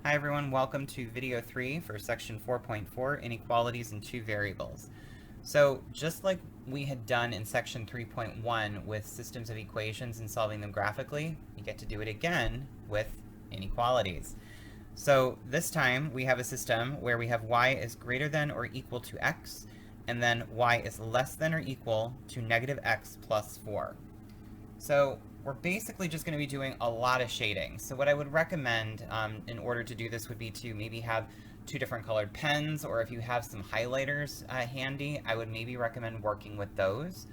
Hi everyone, welcome to video 3 for section 4.4, inequalities in two variables. So just like we had done in section 3.1 with systems of equations and solving them graphically, we get to do it again with inequalities. So this time we have a system where we have y is greater than or equal to x, and then y is less than or equal to negative x plus 4. So we're basically just going to be doing a lot of shading. So what I would recommend in order to do this would be to maybe have two different colored pens, or if you have some highlighters handy, I would maybe recommend working with those.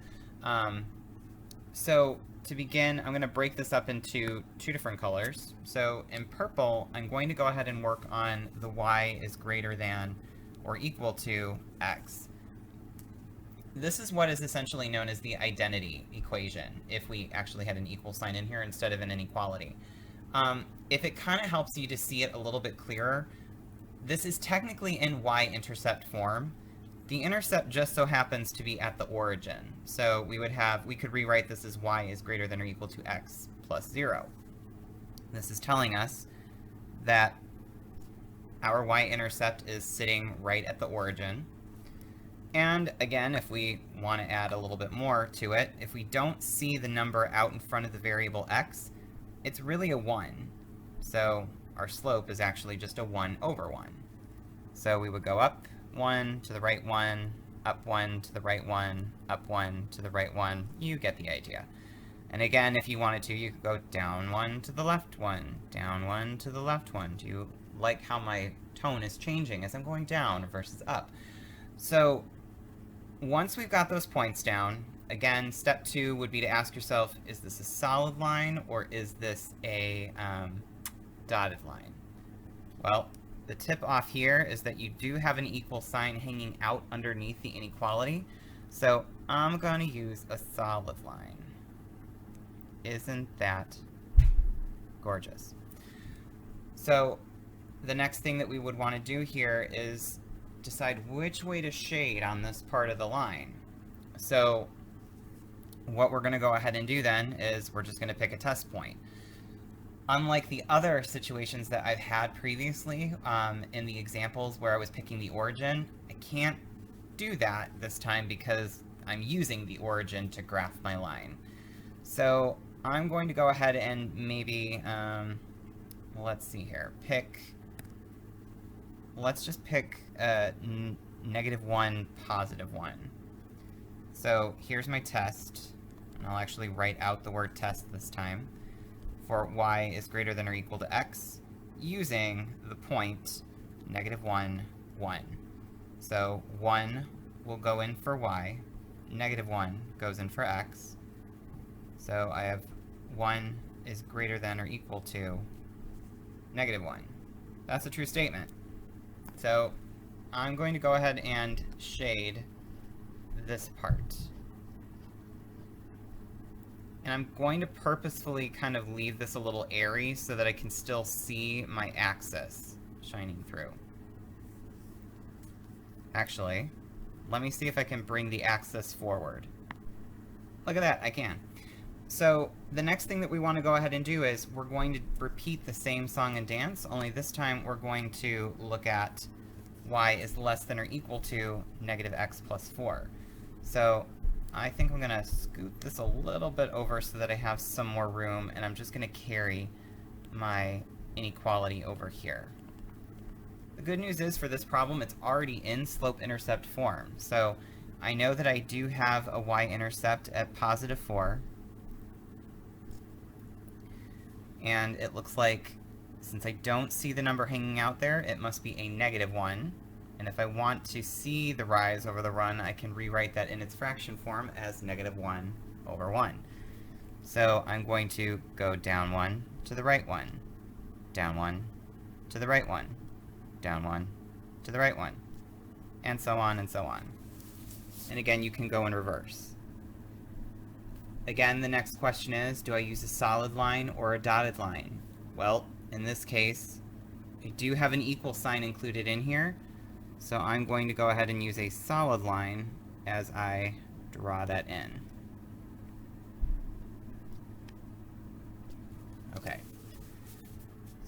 So to begin, I'm going to break this up into two different colors. So in purple, I'm going to go ahead and work on the y is greater than or equal to x. This is what is essentially known as the identity equation, if we actually had an equal sign in here instead of an inequality. If it kind of helps you to see it a little bit clearer, this is technically in y-intercept form. The intercept just so happens to be at the origin. So we could rewrite this as y is greater than or equal to x plus 0. This is telling us that our y-intercept is sitting right at the origin. And again, if we want to add a little bit more to it, if we don't see the number out in front of the variable x, it's really a 1. So our slope is actually just a 1 over 1. So we would go up 1 to the right 1, up 1 to the right 1, up 1 to the right 1. You get the idea. And again, if you wanted to, you could go down 1 to the left 1, down 1 to the left 1. Do you like how my tone is changing as I'm going down versus up? So once we've got those points down, again, step 2 would be to ask yourself, is this a solid line or is this a dotted line? Well, the tip off here is that you do have an equal sign hanging out underneath the inequality, so I'm going to use a solid line. Isn't that gorgeous? So the next thing that we would want to do here is decide which way to shade on this part of the line. So what we're going to go ahead and do then is we're just going to pick a test point. Unlike the other situations that I've had previously in the examples where I was picking the origin, I can't do that this time because I'm using the origin to graph my line. So I'm going to go ahead and maybe, let's see here, let's just pick -1, +1. So here's my test, and I'll actually write out the word test this time, for y is greater than or equal to x, using the point -1, 1. So 1 will go in for y, -1 goes in for x, so I have 1 is greater than or equal to -1. That's a true statement. So I'm going to go ahead and shade this part. And I'm going to purposefully kind of leave this a little airy so that I can still see my axis shining through. Actually, let me see if I can bring the axis forward. Look at that, I can. So the next thing that we want to go ahead and do is we're going to repeat the same song and dance, only this time we're going to look at y is less than or equal to -x plus 4. So I think I'm going to scoot this a little bit over so that I have some more room, and I'm just going to carry my inequality over here. The good news is for this problem, it's already in slope-intercept form. So I know that I do have a y-intercept at +4. And it looks like, since I don't see the number hanging out there, it must be a -1. And if I want to see the rise over the run, I can rewrite that in its fraction form as -1 over 1. So I'm going to go down 1 to the right 1, down 1 to the right 1, down 1 to the right 1, and so on and so on. And again, you can go in reverse. Again, the next question is, do I use a solid line or a dotted line? Well, in this case, I do have an equal sign included in here, so I'm going to go ahead and use a solid line as I draw that in. Okay.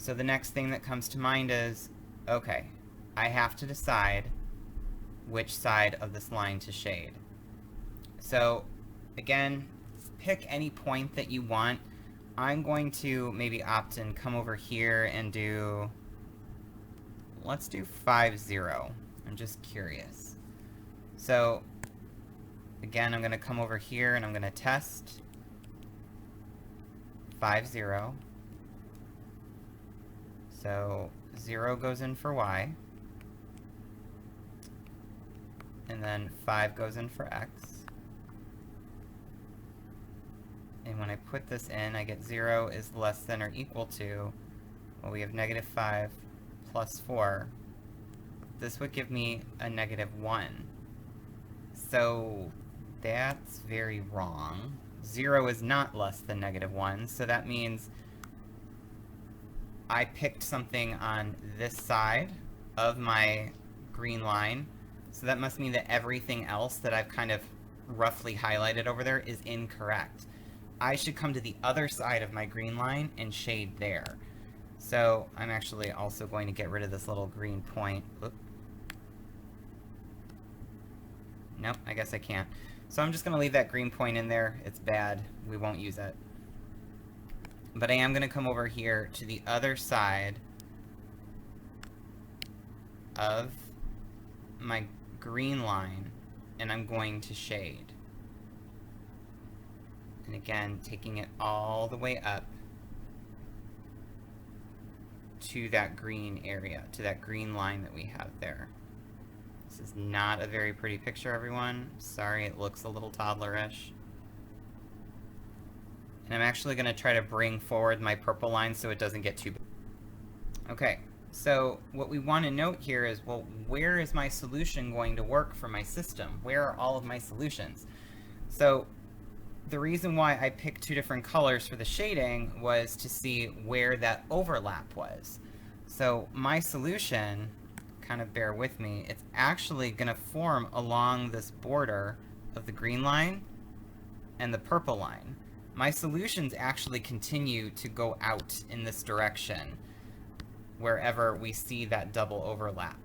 So the next thing that comes to mind is, okay, I have to decide which side of this line to shade. So again, pick any point that you want. I'm going to maybe opt and come over here and do, let's do 5, 0. I'm just curious. So again, I'm going to come over here and I'm going to test 5, 0. So 0 goes in for y, and then 5 goes in for x. And when I put this in, I get 0 is less than or equal to, well, we have -5 plus 4. This would give me a -1. So that's very wrong. 0 is not less than -1, so that means I picked something on this side of my green line, so that must mean that everything else that I've kind of roughly highlighted over there is incorrect. I should come to the other side of my green line and shade there. So I'm actually also going to get rid of this little green point. Oop. Nope, I guess I can't. So I'm just going to leave that green point in there. It's bad. We won't use it. But I am going to come over here to the other side of my green line, and I'm going to shade. And again, taking it all the way up to that green area, to that green line that we have there. This is not a very pretty picture, everyone. Sorry, it looks a little toddlerish. And I'm actually going to try to bring forward my purple line so it doesn't get too big. Okay, so what we want to note here is, well, where is my solution going to work for my system? Where are all of my solutions? So the reason why I picked 2 different colors for the shading was to see where that overlap was. So my solution, kind of bear with me, it's actually going to form along this border of the green line and the purple line. My solutions actually continue to go out in this direction wherever we see that double overlap.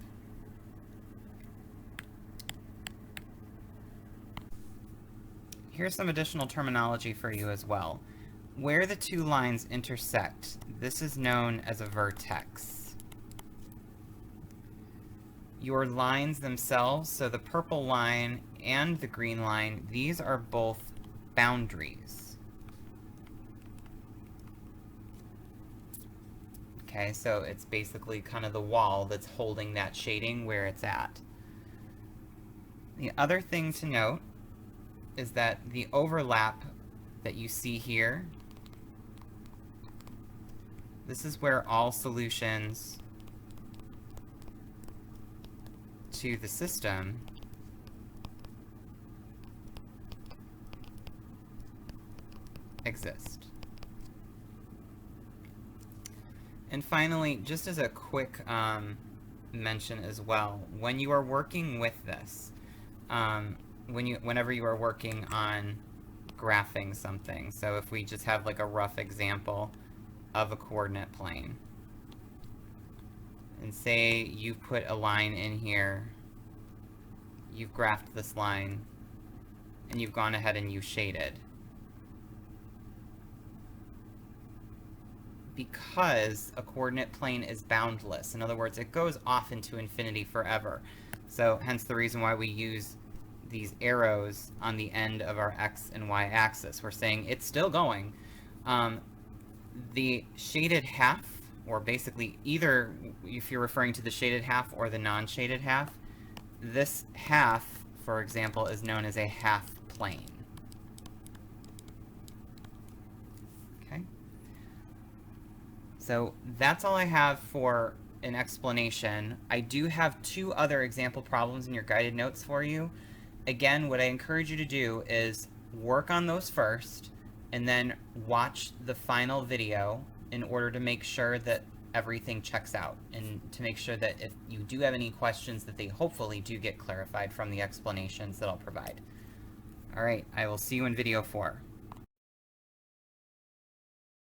Here's some additional terminology for you as well. Where the 2 lines intersect, this is known as a vertex. Your lines themselves, so the purple line and the green line, these are both boundaries. Okay, so it's basically kind of the wall that's holding that shading where it's at. The other thing to note is that the overlap that you see here, this is where all solutions to the system exist. And finally, just as a quick mention as well, when you are working with this, whenever you are working on graphing something, so if we just have like a rough example of a coordinate plane, and say you put a line in here, you've graphed this line, and you've gone ahead and you shaded. Because a coordinate plane is boundless. In other words, it goes off into infinity forever. So hence the reason why we use these arrows on the end of our x and y axis. We're saying it's still going. The shaded half, or basically either if you're referring to the shaded half or the non-shaded half, this half, for example, is known as a half plane. So that's all I have for an explanation. I do have 2 other example problems in your guided notes for you. Again, what I encourage you to do is work on those first, and then watch the final video in order to make sure that everything checks out, and to make sure that if you do have any questions, that they hopefully do get clarified from the explanations that I'll provide. All right, I will see you in video 4.